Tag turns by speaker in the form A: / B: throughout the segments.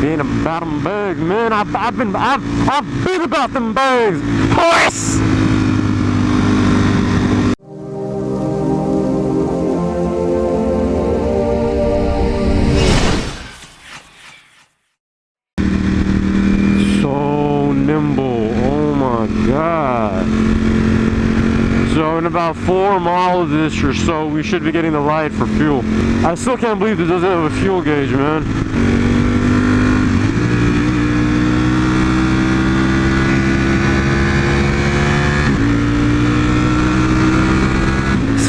A: Being about them bags, man. I've been about them bags. Horse! So nimble. Oh my god. So in about 4 miles-ish or so, we should be getting the ride for fuel. I still can't believe this doesn't have a fuel gauge, man.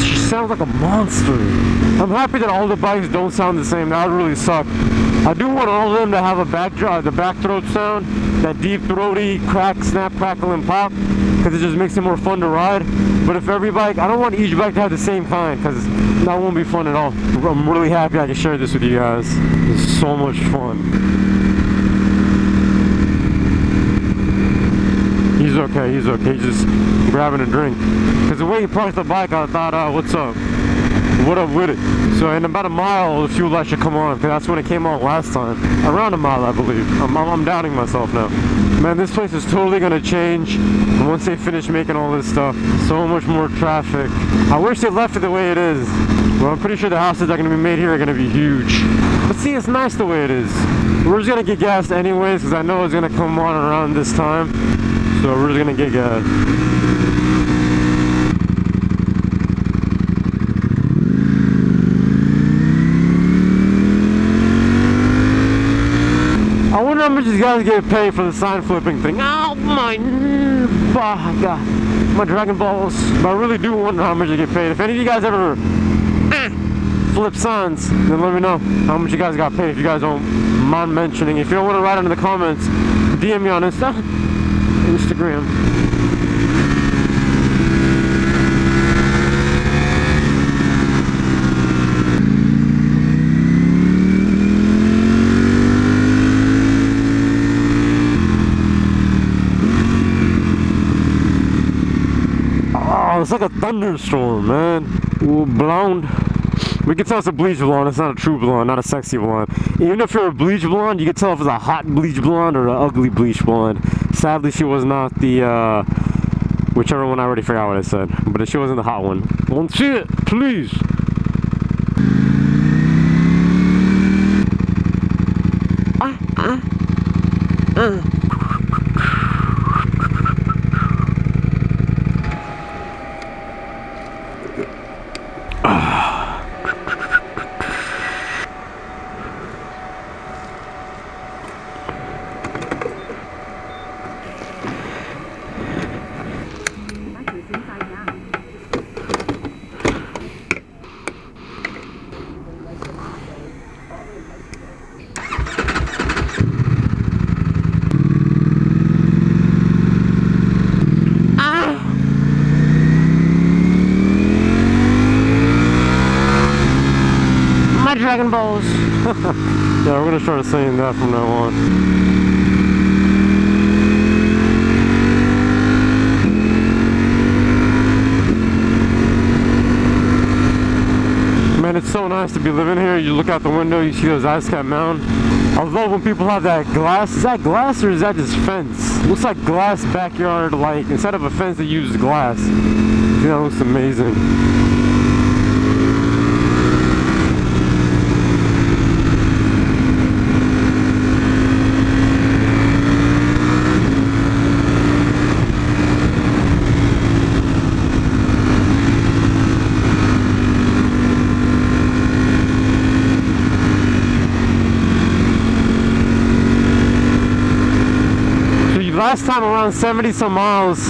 A: She sounds like a monster. I'm happy that all the bikes don't sound the same. That would really suck. I do want all of them to have a the back throat sound, that deep throaty crack, snap, crackle, and pop, because it just makes it more fun to ride. But if every bike, I don't want each bike to have the same kind, because that won't be fun at all. I'm really happy I can share this with you guys. It's so much fun. He's okay, he's just grabbing a drink. Because the way he parked the bike, I thought, what's up? What up with it? So in about a mile, the fuel light should come on, because that's when it came on last time. Around a mile, I believe. I'm doubting myself now. Man, this place is totally gonna change once they finish making all this stuff. So much more traffic. I wish they left it the way it is. Well, I'm pretty sure the houses that are gonna be made here are gonna be huge. But see, it's nice the way it is. We're just gonna get gas anyways, because I know it's gonna come on around this time. So we're just gonna get gas. I wonder how much these guys get paid for the sign flipping thing. Oh my god, my Dragon Balls. But I really do wonder how much they get paid. If any of you guys ever flip signs, then let me know how much you guys got paid. If you guys don't mind mentioning. If you don't want to write in the comments, DM me on Instagram. It's like a thunderstorm, man. Ooh, blonde. We can tell it's a bleach blonde. It's not a true blonde, not a sexy blonde. Even if you're a bleach blonde, you can tell if it's a hot bleach blonde or an ugly bleach blonde. Sadly, she was not the, whichever one. I already forgot what I said. But she wasn't the hot one. Won't see it, please. Dragon Balls. Yeah, we're gonna start saying that from now on. Man, it's so nice to be living here. You look out the window, you see those ice cap mountain. I love when people have that glass. Is that glass or is that just fence? It looks like glass backyard, like instead of a fence they use glass. You know, it looks amazing. Last time around 70 some miles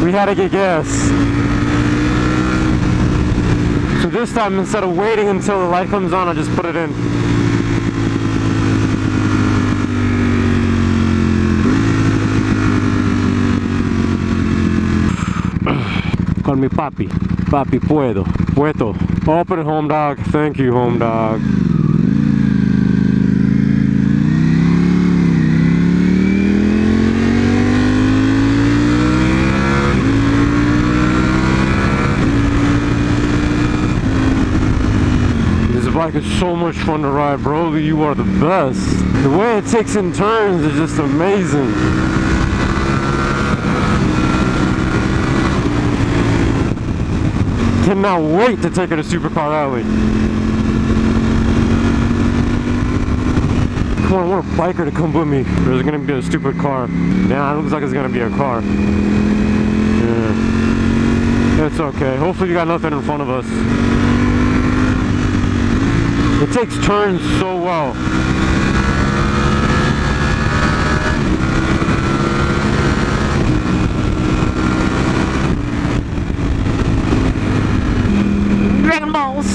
A: we had to get gas. So this time instead of waiting until the light comes on, I just put it in. Call me papi. Papi, puedo. Open it, home dog. Thank you, home dog. bike is so much fun to ride, bro. You are the best. The way it takes in turns is just amazing. Cannot wait to take her to Supercar Alley. Come on, I want a biker to come with me. There's gonna be a stupid car. Yeah, it looks like it's gonna be a car. Yeah. It's okay. Hopefully you got nothing in front of us. It takes turns so well. Dragon Balls!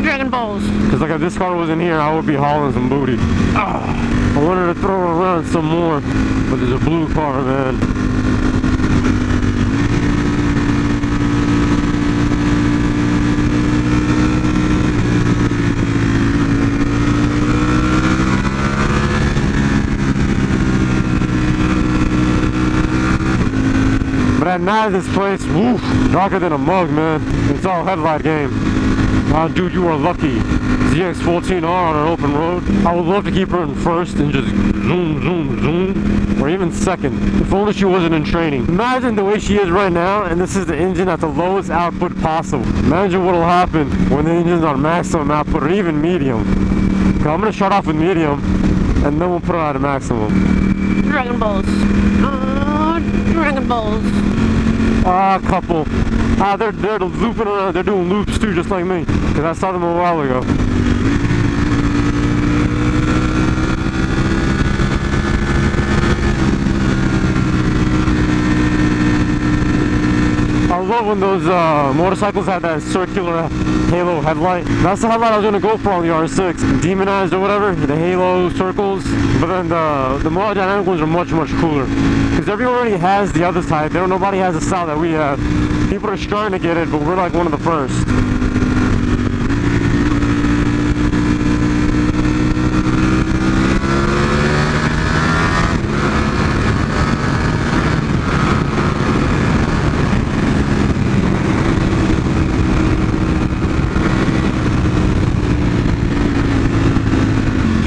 A: Dragon Balls! Because like if this car wasn't here, I would be hauling some booty. I wanted to throw her around some more, but there's a blue car, man. But at night, this place, woof, darker than a mug, man. It's all headlight game. Dude, you are lucky. ZX14R on an open road. I would love to keep her in first and just zoom, zoom, zoom. Or even second. If only she wasn't in training. Imagine the way she is right now, and this is the engine at the lowest output possible. Imagine what'll happen when the engine's on maximum output or even medium. Okay, I'm gonna start off with medium, and then we'll put her at a maximum. Dragon Balls. Dragon Balls. A couple. They're looping around. They're doing loops too, just like me. Because I saw them a while ago. I love when those motorcycles have that circular halo headlight. That's the headlight I was going to go for on the R6. Demonized or whatever, the halo circles. But then the more dynamic ones are much, much cooler. Because everyone already has the other side. Nobody has the style that we have. People are starting to get it, but we're like one of the first.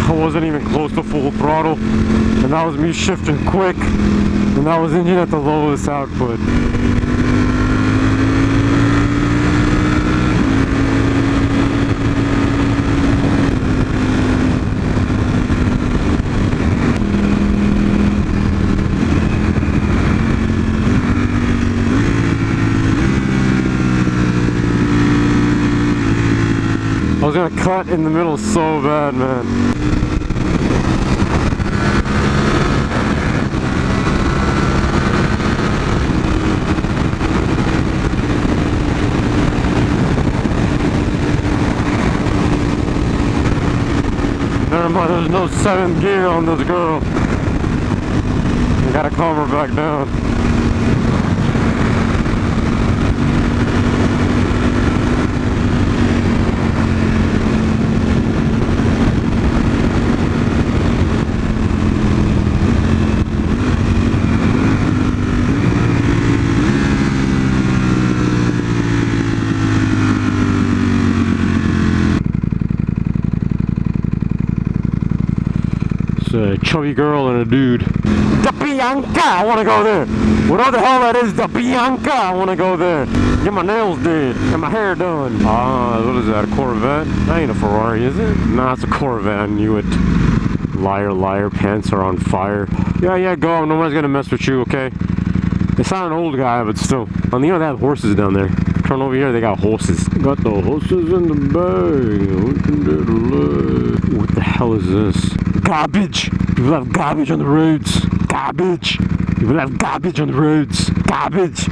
A: I wasn't even close to full throttle, and that was me shifting quick, and that was engine at the lowest output. I was gonna cut in the middle so bad, man. Never mind, there's no 7th gear on this girl. You gotta calm her back down. A chubby girl and a dude. The Bianca! I want to go there. Whatever the hell that is, the Bianca! I want to go there. Get my nails did. Get my hair done. What is that? A Corvette? That ain't a Ferrari, is it? Nah, it's a Corvette. I knew it. Liar, liar. Pants are on fire. Yeah, go. Nobody's gonna mess with you, okay? It's not an old guy, but still. On the other, they have horses down there. Turn over here, they got horses. Got the horses in the bag. What the hell is this? Garbage! People have garbage on the roads. Garbage! People have garbage on the roads. Garbage!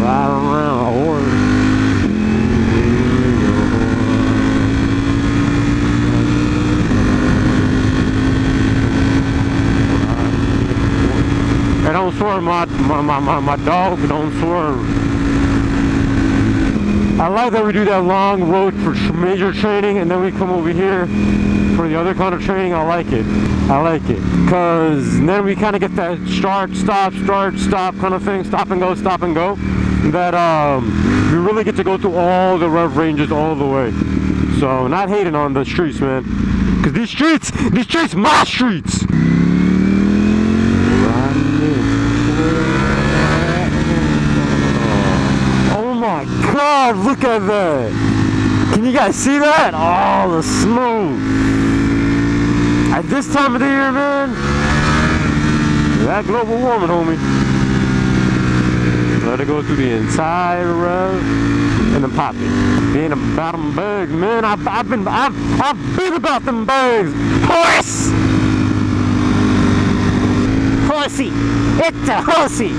A: Right around a horse. Hey, don't swerve, my dog, don't swerve. I like that we do that long road for major training and then we come over here For the other kind of training, I like it. I like it. Because then we kind of get that start, stop kind of thing. Stop and go. That we really get to go through all the rev ranges all the way. So not hating on the streets, man. Because these streets, my streets. Oh my God, look at that. Can you guys see that? Oh, the smoke. At this time of the year, man, that global warming, homie. Let it go through the entire rev and then pop it. Being about them bags, man. I've been about them bags. Horse! Horsey! It's a horsey!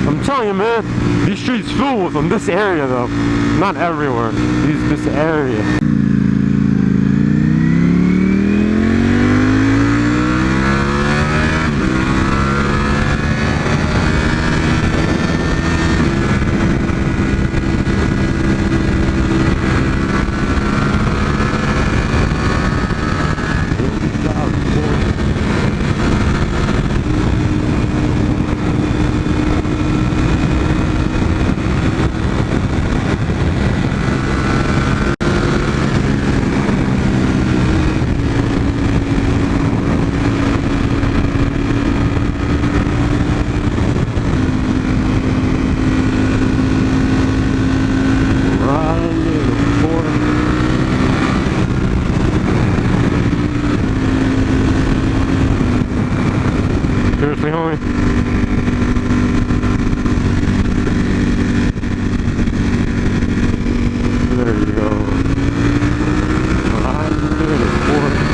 A: I'm telling you, man, these streets full with them. This area, though, not everywhere. This area. Seriously, homie? There you go. I'm doing it for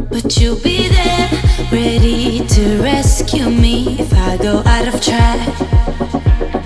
B: But you'll be there, ready to rescue me if I go out of track.